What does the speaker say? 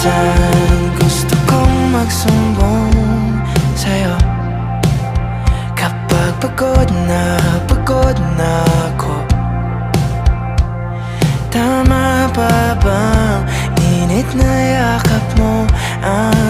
Minsan gusto kong magsumbong sa'yo kapag pagod na ako. Tama pa bang init na yakap mo ang